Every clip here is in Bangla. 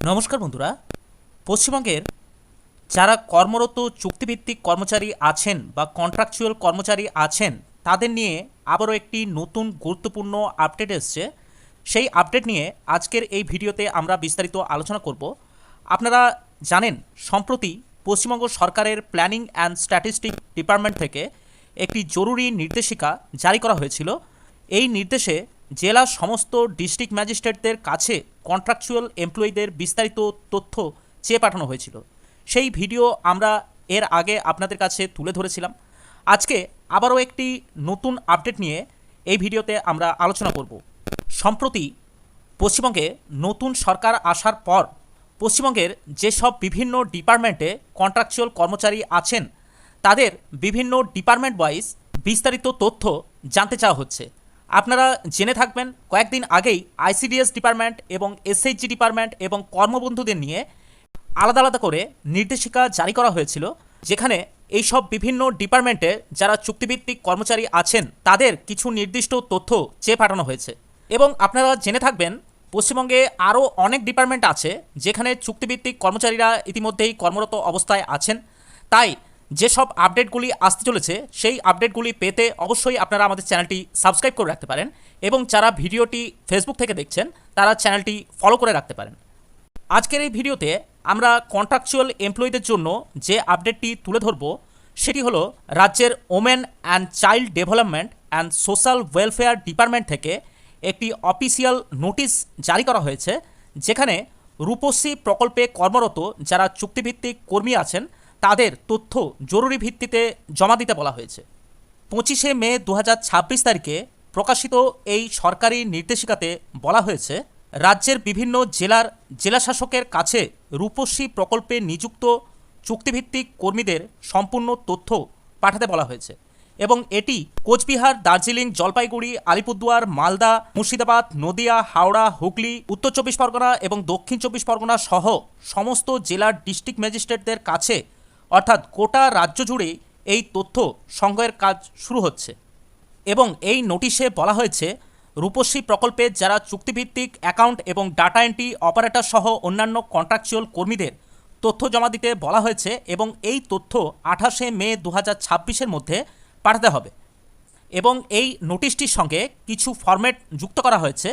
নমস্কার বন্ধুরা। পশ্চিমবঙ্গের যারা কর্মরত চুক্তিভিত্তিক কর্মচারী আছেন বা কন্ট্রাকচুয়াল কর্মচারী আছেন তাদের নিয়ে আবারও একটি নতুন গুরুত্বপূর্ণ আপডেট এসছে। সেই আপডেট নিয়ে আজকের এই ভিডিওতে আমরা বিস্তারিত আলোচনা করব। আপনারা জানেন, সম্প্রতি পশ্চিমবঙ্গ সরকারের প্ল্যানিং অ্যান্ড স্ট্যাটিস্টিক ডিপার্টমেন্ট থেকে একটি জরুরি নির্দেশিকা জারি করা হয়েছিল। এই নির্দেশে জেলার সমস্ত ডিস্ট্রিক্ট ম্যাজিস্ট্রেটদের কাছে কন্ট্রাকচুয়াল এমপ্লয়ীদের বিস্তারিত তথ্য চেয়ে পাঠানো হয়েছিল। সেই ভিডিও আমরা এর আগে আপনাদের কাছে তুলে ধরেছিলাম। আজকে আবারও একটি নতুন আপডেট নিয়ে এই ভিডিওতে আমরা আলোচনা করব। সম্প্রতি পশ্চিমবঙ্গে নতুন সরকার আসার পর পশ্চিমবঙ্গের যেসব বিভিন্ন ডিপার্টমেন্টে কন্ট্রাকচুয়াল কর্মচারী আছেন তাদের বিভিন্ন ডিপার্টমেন্ট ওয়াইজ বিস্তারিত তথ্য জানতে চাওয়া হচ্ছে। আপনারা জেনে থাকবেন, কয়েকদিন আগেই আইসিডিএস ডিপার্টমেন্ট এবং এসএইচজি ডিপার্টমেন্ট এবং কর্মবন্ধুদের নিয়ে আলাদা আলাদা করে নির্দেশিকা জারি করা হয়েছিল, যেখানে এইসব বিভিন্ন ডিপার্টমেন্টে যারা চুক্তিভিত্তিক কর্মচারী আছেন তাদের কিছু নির্দিষ্ট তথ্য চেয়ে পাঠানো হয়েছে। এবং আপনারা জেনে থাকবেন, পশ্চিমবঙ্গে আরও অনেক ডিপার্টমেন্ট আছে যেখানে চুক্তিভিত্তিক কর্মচারীরা ইতিমধ্যেই কর্মরত অবস্থায় আছেন। তাই যেসব আপডেটগুলি আসতে চলেছে সেই আপডেটগুলি পেতে অবশ্যই আপনারা আমাদের চ্যানেলটি সাবস্ক্রাইব করে রাখতে পারেন, এবং যারা ভিডিওটি ফেসবুক থেকে দেখছেন তারা চ্যানেলটি ফলো করে রাখতে পারেন। আজকের এই ভিডিওতে আমরা কন্ট্রাকচুয়াল এমপ্লয়ীদের জন্য যে আপডেটটি তুলে ধরব সেটি হলো রাজ্যের women and child development and social welfare department থেকে একটি অফিসিয়াল নোটিশ জারি করা হয়েছে, যেখানে রূপশ্রী প্রকল্পে কর্মরত যারা চুক্তিভিত্তিক কর্মী আছেন তাদের তথ্য জরুরি ভিত্তিতে জমা দিতে বলা হয়েছে। 25শে মে 2026 তারিখে প্রকাশিত এই সরকারি নির্দেশিকাতে বলা হয়েছে, রাজ্যের বিভিন্ন জেলার জেলাশাসকের কাছে রূপশ্রী প্রকল্পে নিযুক্ত চুক্তিভিত্তিক কর্মীদের সম্পূর্ণ তথ্য পাঠাতে বলা হয়েছে, এবং এটি কোচবিহার, দার্জিলিং, জলপাইগুড়ি, আলিপুরদুয়ার, মালদা, মুর্শিদাবাদ, নদিয়া, হাওড়া, হুগলি, উত্তর চব্বিশ পরগনা এবং দক্ষিণ চব্বিশ পরগনা সহ সমস্ত জেলার ডিস্ট্রিক্ট ম্যাজিস্ট্রেটদের কাছে, অর্থাৎ গোটা রাজ্য জুড়ে এই তথ্য সংগ্রহের কাজ শুরু হচ্ছে। এবং এই নোটিশে বলা হয়েছে, রূপশ্রী প্রকল্পে যারা চুক্তিভিত্তিক অ্যাকাউন্ট এবং ডাটা এন্ট্রি অপারেটর সহ অন্যান্য কন্ট্রাকচুয়াল কর্মীদের তথ্য জমা দিতে বলা হয়েছে, এবং এই তথ্য 28শে মে 2026-এর মধ্যে পাঠাতে হবে। এবং এই নোটিশটির সঙ্গে কিছু ফরম্যাট যুক্ত করা হয়েছে,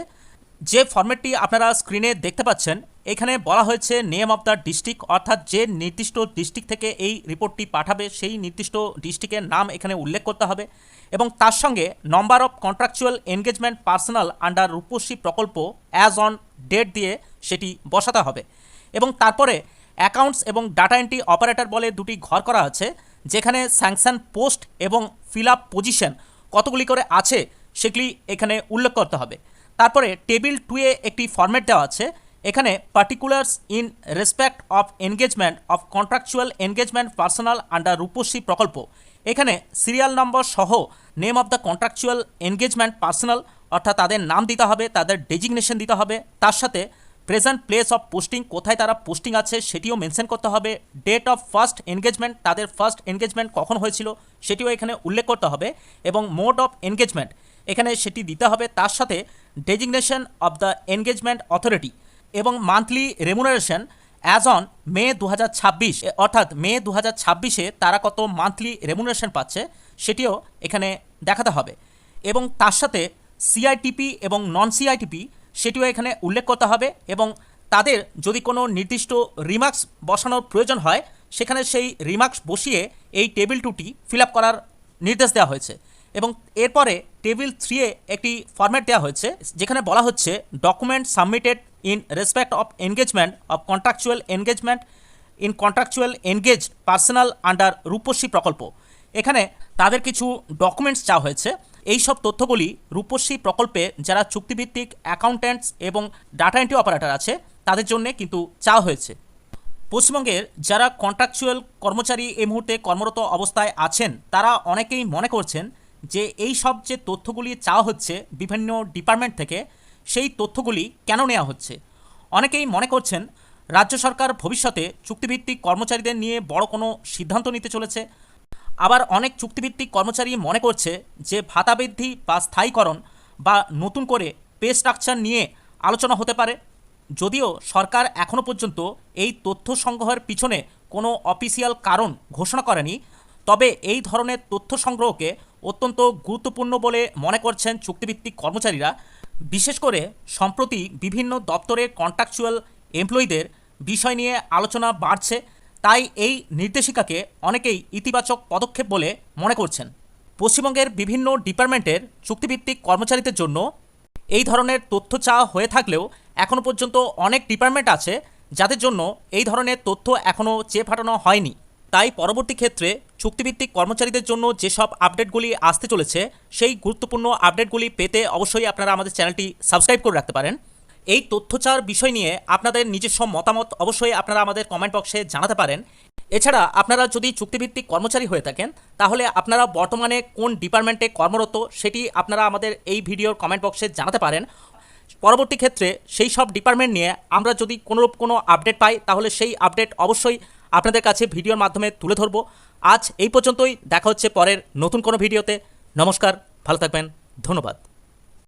যে ফরম্যাটটি আপনারা স্ক্রিনে দেখতে পাচ্ছেন। এখানে বলা হয়েছে নেম অফ দ্য ডিস্ট্রিক্ট, অর্থাৎ যে নির্দিষ্ট ডিস্ট্রিক্ট থেকে এই রিপোর্টটি পাঠাবে সেই নির্দিষ্ট ডিস্ট্রিক্টের নাম এখানে উল্লেখ করতে হবে, এবং তার সঙ্গে number of contractual engagement personal under Rupashree প্রকল্প অ্যাজ অন ডেট দিয়ে সেটি বসাতে হবে। এবং তারপরে অ্যাকাউন্টস এবং ডাটা এন্ট্রি অপারেটর বলে দুটি ঘর করা আছে, যেখানে স্যাংশন পোস্ট এবং ফিল আপ পজিশন কতগুলি করে আছে সেগুলি এখানে উল্লেখ করতে হবে। তারপরে টেবিল 2-এ একটি ফরম্যাট দেওয়া আছে, এখানে particulars in respect of engagement of contractual engagement personal under Rupashree প্রকল্প। এখানে সিরিয়াল নম্বর সহ name of the contractual engagement personal, অর্থাৎ তাদের নাম দিতে হবে, তাদের ডেজিগনেশন দিতে হবে, তার সাথে প্রেজেন্ট প্লেস অফ পোস্টিং, কোথায় তারা পোস্টিং আছে সেটিও মেনশন করতে হবে, ডেট অফ ফার্স্ট এনগেজমেন্ট, তাদের ফার্স্ট এনগেজমেন্ট কখন হয়েছিল সেটিও এখানে উল্লেখ করতে হবে, এবং মোড অফ এনগেজমেন্ট এখানে সেটি দিতে হবে, তার সাথে designation of the engagement authority, এবং monthly remuneration as on May 2026, অর্থাৎ মে 2026-এ তারা কত মান্থলি রেমুনারেশন পাচ্ছে সেটিও এখানে দেখাতে হবে, এবং তার সাথে সিআইটিপি এবং নন সিআইটিপি সেটিও এখানে উল্লেখ করতে হবে, এবং তাদের যদি কোনো নির্দিষ্ট রিমার্কস বসানোর প্রয়োজন হয় সেখানে সেই রিমার্কস বসিয়ে এই টেবিল 2টি ফিল আপ করার নির্দেশ দেওয়া হয়েছে। এবং এরপরে টেবিল 3-এ একটি ফরম্যাট দেওয়া হয়েছে, যেখানে বলা হচ্ছে document submitted in respect of engagement of contractual engagement in contractual engaged personal under Rupashree প্রকল্প। এখানে তাদের কিছু ডকুমেন্টস চাওয়া হয়েছে। এই সব তথ্যগুলি রূপশ্রী প্রকল্পে যারা চুক্তিভিত্তিক অ্যাকাউন্ট্যান্টস এবং ডাটা এন্ট্রি অপারেটর আছে তাদের জন্য কিন্তু চাওয়া হয়েছে। পশ্চিমবঙ্গের যারা কন্ট্রাকচুয়াল কর্মচারী এই মুহূর্তে কর্মরত অবস্থায় আছেন তারা অনেকেই মনে করছেন যে এই সব যে তথ্যগুলি চাওয়া হচ্ছে বিভিন্ন ডিপার্টমেন্ট থেকে, সেই তথ্যগুলি কেন নেওয়া হচ্ছে। অনেকেই মনে করছেন রাজ্য সরকার ভবিষ্যতে চুক্তিভিত্তিক কর্মচারীদের নিয়ে বড় কোনো সিদ্ধান্ত নিতে চলেছে। আবার অনেক চুক্তিভিত্তিক কর্মচারী মনে করছে যে ভাতা বৃদ্ধি বা স্থায়ীকরণ বা নতুন করে পে স্ট্রাকচার নিয়ে আলোচনা হতে পারে। যদিও সরকার এখনও পর্যন্ত এই তথ্য সংগ্রহের পিছনে কোনো অফিসিয়াল কারণ ঘোষণা করেনি, তবে এই ধরনের তথ্য সংগ্রহকে অত্যন্ত গুরুত্বপূর্ণ বলে মনে করছেন চুক্তিভিত্তিক কর্মচারীরা। বিশেষ করে সম্প্রতি বিভিন্ন দপ্তরের কন্ট্রাকচুয়াল এমপ্লয়ীদের বিষয় নিয়ে আলোচনা বাড়ছে, তাই এই নির্দেশিকাকে অনেকেই ইতিবাচক পদক্ষেপ বলে মনে করছেন। পশ্চিমবঙ্গের বিভিন্ন ডিপার্টমেন্টের চুক্তিভিত্তিক কর্মচারীদের জন্য এই ধরনের তথ্য চাওয়া হয়ে থাকলেও এখনও পর্যন্ত অনেক ডিপার্টমেন্ট আছে যাদের জন্য এই ধরনের তথ্য এখনও চেয়ে পাঠানো হয়নি। তাই পরবর্তী ক্ষেত্রে চুক্তিভিত্তিক কর্মচারীদের জন্য যেসব আপডেটগুলি আসতে চলেছে সেই গুরুত্বপূর্ণ আপডেটগুলি পেতে অবশ্যই আপনারা আমাদের চ্যানেলটি সাবস্ক্রাইব করে রাখতে পারেন। এই তথ্য চাওয়ার বিষয় নিয়ে আপনাদের নিজস্ব মতামত অবশ্যই আপনারা আমাদের কমেন্ট বক্সে জানাতে পারেন। এছাড়া আপনারা যদি চুক্তিভিত্তিক কর্মচারী হয়ে থাকেন তাহলে আপনারা বর্তমানে কোন ডিপার্টমেন্টে কর্মরত সেটি আপনারা আমাদের এই ভিডিওর কমেন্ট বক্সে জানাতে পারেন। পরবর্তী ক্ষেত্রে সেই সব ডিপার্টমেন্ট নিয়ে আমরা যদি কোনোরূপ কোনো আপডেট পাই তাহলে সেই আপডেট অবশ্যই আপনাদের কাছে ভিডিওর মাধ্যমে তুলে ধরব। আজ এই পর্যন্তই, দেখা হচ্ছে পরের নতুন কোনো ভিডিওতে। নমস্কার, ভালো থাকবেন, ধন্যবাদ।